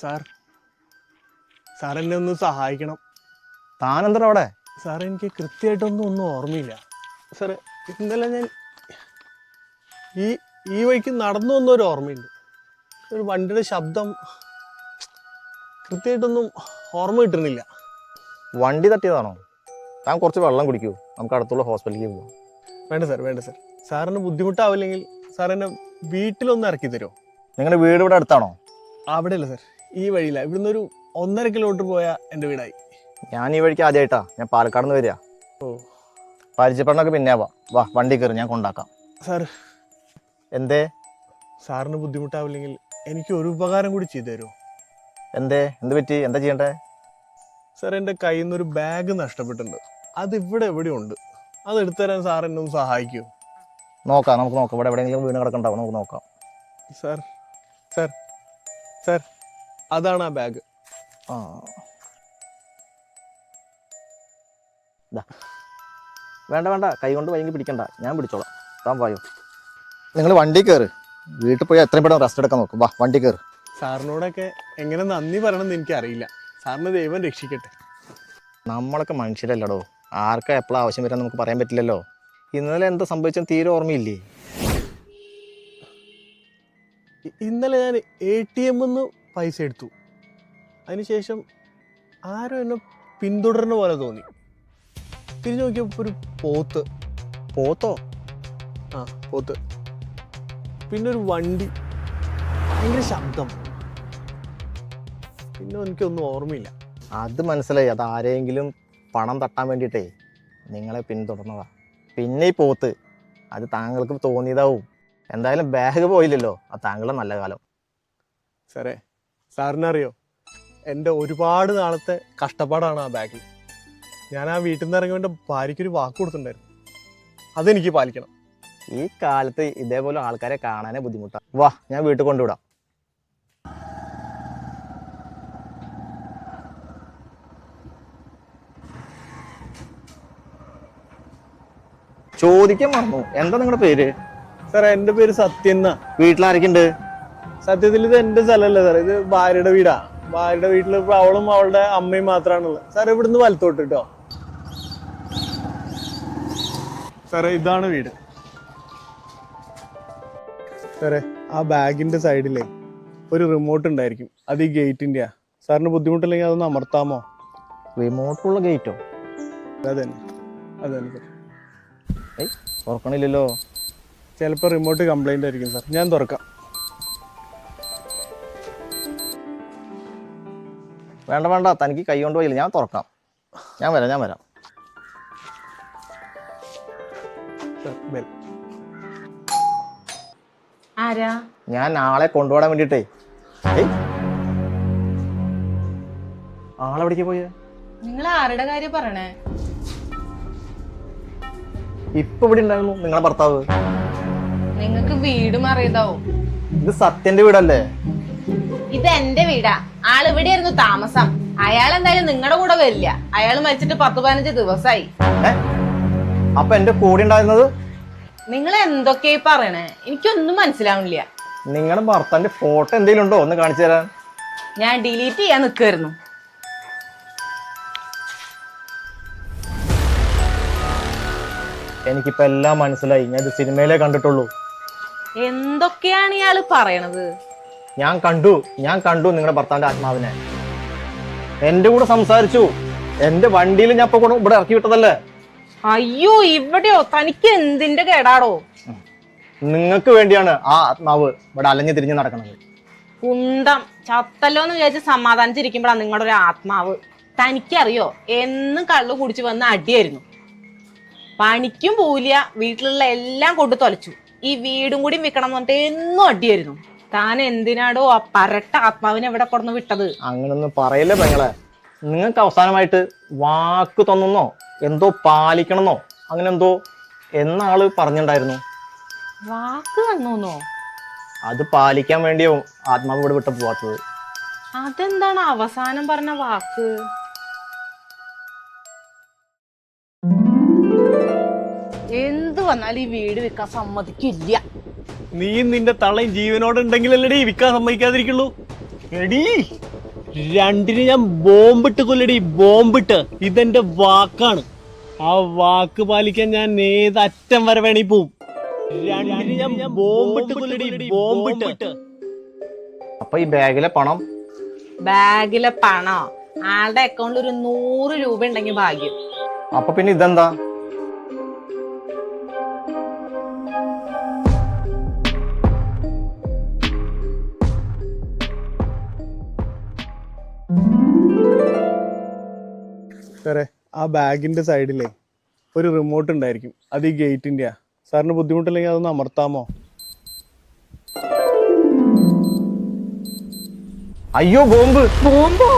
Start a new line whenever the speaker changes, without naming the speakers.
Sir sir എന്നെ ഒന്ന് സഹായിക്കണം.
താനെന്താ അവിടെ?
സാർ എനിക്ക് കൃത്യമായിട്ടൊന്നും ഓർമ്മയില്ല സാറ്. ഇന്നലെ ഞാൻ ഈ വഴിക്ക് നടന്നു വന്നൊരു ഓർമ്മയുണ്ട്. ഒരു വണ്ടിയുടെ ശബ്ദം കൃത്യമായിട്ടൊന്നും ഓർമ്മ കിട്ടുന്നില്ല.
വണ്ടി തട്ടിയതാണോ? താൻ കുറച്ച് വെള്ളം കുടിക്കൂ, നമുക്ക് അടുത്തുള്ള ഹോസ്പിറ്റലിലേക്ക് പോകാം.
വേണ്ട സാർ. സാറിന് ബുദ്ധിമുട്ടാവില്ലെങ്കിൽ സാർ എന്നെ വീട്ടിലൊന്ന് ഇറക്കി തരുമോ?
നിങ്ങളുടെ വീട് ഇവിടെ അടുത്താണോ?
അവിടെയല്ല സാർ, ഈ വഴിയില്ല. ഇവിടുന്ന് ഒരു 1.5 കിലോമീറ്റർ പോയാൽ എൻ്റെ വീടായി.
ഞാൻ ഈ വഴിക്ക് ആദ്യമായിട്ടാ, ഞാൻ പാലക്കാട് നിന്ന് വരിക.
ഓ,
പരിചയപ്പെടണൊക്കെ പിന്നെ വാ വണ്ടി കയറി, ഞാൻ കൊണ്ടാക്കാം.
സാർ
എന്തേ?
സാറിന് ബുദ്ധിമുട്ടാവില്ലെങ്കിൽ എനിക്ക് ഒരു ഉപകാരം കൂടി ചെയ്തു തരുമോ?
എന്ത് പറ്റി? എന്താ ചെയ്യണ്ടേ?
സാർ എൻ്റെ കയ്യിൽ നിന്നൊരു ബാഗ് നഷ്ടപ്പെട്ടിട്ടുണ്ട്. അത് ഇവിടെ എവിടെയും ഉണ്ട്. അത് എടുത്തു തരാൻ സാർ എന്നെ ഒന്ന് സഹായിക്കുമോ?
നമുക്ക് നോക്കാം. ഇവിടെ എവിടെയെങ്കിലും വീണ് കിടക്കണ്ടാവും, നമുക്ക് നോക്കാം.
സാർ അതാണ് ആ ബാഗ്.
വേണ്ട, കൈ കൊണ്ട് വൈകി പിടിക്കണ്ട, ഞാൻ പിടിച്ചോളാം. താൻ വായോ, നിങ്ങൾ വണ്ടി കയറ്. വീട്ടിൽ പോയി എത്രയും പെട്ടെന്ന് റെസ്റ്റ് എടുക്കാൻ നോക്കും. വാ വണ്ടി കയറ്.
സാറിനോടൊക്കെ എങ്ങനെ നന്ദി പറയണമെന്ന് എനിക്കറിയില്ല. സാറിന് ദൈവം രക്ഷിക്കട്ടെ.
നമ്മളൊക്കെ മനുഷ്യരല്ലടോ, ആർക്കാ എപ്പോഴും ആവശ്യം വരാൻ നമുക്ക് പറയാൻ പറ്റില്ലല്ലോ. ഇന്നലെ എന്താ സംഭവിച്ചെന്ന് തീരെ ഓർമ്മയില്ലേ?
ഇന്നലെ ഞാൻ ATM-ന്ന് പൈസ എടുത്തു. അതിനുശേഷം ആരും എന്നെ പിന്തുടരുന്ന പോലെ തോന്നി. തിരിഞ്ഞു നോക്കിയപ്പോൾ ഒരു പോത്തോ? ആ, പോത്ത്. പിന്നെ ഒരു വണ്ടി, ഭയങ്കര ശബ്ദം. പിന്നെ എനിക്കൊന്നും ഓർമ്മയില്ല.
അത് മനസ്സിലായി, അത് ആരെങ്കിലും പണം തട്ടാൻ വേണ്ടിയിട്ടേ നിങ്ങളെ പിന്തുടർന്നതാ. പിന്നെ ഈ പോത്ത്, അത് താങ്കൾക്ക് തോന്നിയതാവും. എന്തായാലും ബാഗ് പോയില്ലല്ലോ, അത് താങ്കളുടെ നല്ല കാലം.
സാറിനറിയോ, എൻ്റെ ഒരുപാട് നാളത്തെ കഷ്ടപ്പാടാണ് ആ ബാഗ്. ഞാൻ ആ വീട്ടിൽ നിന്ന് ഇറങ്ങി എൻ്റെ ഭാര്യയ്ക്കൊരു വാക്ക് കൊടുത്തിട്ടുണ്ടായിരുന്നു. അതെനിക്ക് പാലിക്കണം.
ഈ കാലത്ത് ഇതേപോലെ ആൾക്കാരെ കാണാനേ ബുദ്ധിമുട്ടാണ്. വാ, ഞാൻ വീട്ടിൽ കൊണ്ടുവിടാം. ചോദിക്കാൻ മറന്നു, എന്താ നിങ്ങളുടെ പേര്?
സാറേ, എൻ്റെ പേര് സത്യൻ എന്നാ.
വീട്ടിലാരൊക്കെയുണ്ട്?
സത്യത്തിൽ ഇത് എൻ്റെ സ്ഥലമല്ല സാർ, ഇത് ഭാര്യയുടെ വീടാ. ഭാര്യയുടെ വീട്ടിൽ ഇപ്പോൾ അവളും അവളുടെ അമ്മയും മാത്രമാണുള്ളത്. സാർ ഇവിടുന്ന് വലത്തോട്ട് കേട്ടോ. സാറേ, ഇതാണ് വീട്. സാറേ, ആ ബാഗിന്റെ സൈഡിലേ ഒരു റിമോട്ട് ഉണ്ടായിരിക്കും. അത് ഈ ഗേറ്റിൻ്റെയാ. സാറിന് ബുദ്ധിമുട്ടില്ലെങ്കിൽ അതൊന്ന് അമർത്താമോ?
റിമോട്ടുള്ള ഗേറ്റോ?
അതന്നെ സാർ.
തുറക്കണില്ലല്ലോ.
ചിലപ്പോൾ റിമോട്ട് കംപ്ലൈൻ്റ് ആയിരിക്കും സാർ. ഞാൻ തുറക്കാം.
വേണ്ട, തനിക്ക് കൈ കൊണ്ട് പോയില്ല, ഞാൻ തുറക്കാം. ഞാൻ വരാം.
ആരാ?
ഞാൻ നാളെ കൊണ്ടുപോകാൻ വേണ്ടിട്ടേ. ആളെവിടേക്ക് പോയ?
നിങ്ങൾ ആരുടെ കാര്യം പറയണേ?
ഇപ്പൊ ഇവിടെ ഉണ്ടായിരുന്നു നിങ്ങളെ ഭർത്താവ്.
നിങ്ങക്ക് വീട് മാറിയതാവും.
ഇത് സത്യന്റെ വീടല്ലേ?
ഇത് എന്റെ വീടാ. ആളിവിടെയായിരുന്നു താമസം. അയാൾ എന്തായാലും നിങ്ങളുടെ കൂടെ വരില്ല. അയാൾ മരിച്ചിട്ട് 10-15 ദിവസമായി.
അപ്പൊ എന്റെ കൂടെ ഉണ്ടായിരുന്നത്?
നിങ്ങൾ എന്തൊക്കെയായി പറയണേ? എനിക്കൊന്നും മനസ്സിലാവണില്ല.
നിങ്ങളുടെ ഭർത്താവിന്റെ ഫോട്ടോ എന്തെങ്കിലും ഉണ്ടോ? ഒന്ന് കാണിച്ചു തരാൻ.
ഞാൻ ഡിലീറ്റ് ചെയ്യാൻ നിൽക്കായിരുന്നു.
എനിക്കിപ്പോ എല്ലാം മനസ്സിലായി. ഞാൻ ഇത് സിനിമയിലേ കണ്ടിട്ടുള്ളൂ.
എന്തൊക്കെയാണ് ഇയാള് പറയണത്?
ഞാൻ കണ്ടു നിങ്ങളുടെ ഭർത്താവിന്റെ ആത്മാവിനെ. എന്റെ കൂടെ സംസാരിച്ചു. എന്റെ വണ്ടിയിൽ ഞാൻ ഇപ്പൊ ഇവിടെ ഇറക്കി വിട്ടതല്ലേ?
അയ്യോ, ഇവിടെയോ? തനിക്ക് എന്തിന്റെ കേടാടോ?
നിങ്ങൾക്ക് വേണ്ടിയാണ് ആ ആത്മാവ് ഇവിടെ അലഞ്ഞു തിരിഞ്ഞ് നടക്കുന്നത്.
കുന്തം ചത്തല്ലോന്ന് വിചാരിച്ച് സമാധാനിച്ചിരിക്കുമ്പോഴാണ് നിങ്ങളുടെ ഒരു ആത്മാവ്. തനിക്കറിയോ, എന്നും കള്ളു കുടിച്ചു വന്ന അടിയായിരുന്നു. പണിക്കും പോവില്ല, വീട്ടിലുള്ള എല്ലാം കൊണ്ടു തൊലച്ചു. ഈ വീടും കൂടി വിൽക്കണം എന്ന് പറഞ്ഞിട്ട് എന്നും അടിയായിരുന്നു. താൻ എന്തിനാടോ ആ പരട്ട ആത്മാവിനെ എവിടെ കൊണ്ടു വിട്ടത്?
അങ്ങനൊന്നും പറയല്ലേ പെങ്ങളെ. നിങ്ങൾക്ക് അവസാനമായിട്ട് വാക്ക് തന്നോ, എന്തോ പാലിക്കണമെന്നോ അങ്ങനെ എന്തോ എന്നാള് പറഞ്ഞിട്ടുണ്ടായിരുന്നു.
വാക്ക് തന്നോ?
അത് പാലിക്കാൻ വേണ്ടിയോ ആത്മാവ് ഇവിടെ വിട്ട് പോവാത്തത്.
അതെന്താണ് അവസാനം പറഞ്ഞ വാക്ക്? എന്ത് വന്നാലും ഈ വീട് വിൽക്കാൻ സമ്മതിക്കില്ല.
നീ നിന്റെ തള്ളയും ജീവനോട് ഉണ്ടെങ്കിലല്ലേ വിൽക്കാൻ സമ്മതിക്കാതിരിക്കുള്ളൂ. എടീ രണ്ടിന് ഞാൻ ബോംബിട്ട് കൊല്ലടി, ബോംബിട്ട്. ഇതെന്റെ വാക്കാണ്. ആ വാക്ക് പാലിക്കാൻ ഞാൻ ഏത് അറ്റം വരെ വേണേ പോവും. രണ്ടിന് ഞാൻ ബോംബിട്ട് കൊല്ലടി, ബോംബിട്ട്.
അപ്പൊ ഈ ബാഗിലെ പണം
ബാഗിലെ പണോ? ആളുടെ അക്കൗണ്ടിൽ ഒരു 100 രൂപ ഉണ്ടെങ്കിൽ ഭാഗ്യം.
അപ്പൊ പിന്നെ ഇതെന്താ?
സാറേ, ആ ബാഗിന്റെ സൈഡിലേ ഒരു റിമോട്ട് ഉണ്ടായിരിക്കും. അത് ഈ ഗേറ്റിന്റെയാ. സാറിന് ബുദ്ധിമുട്ടില്ലെങ്കിൽ അതൊന്ന് അമർത്താമോ?
അയ്യോ, ബോംബ്!
ബോംബോ?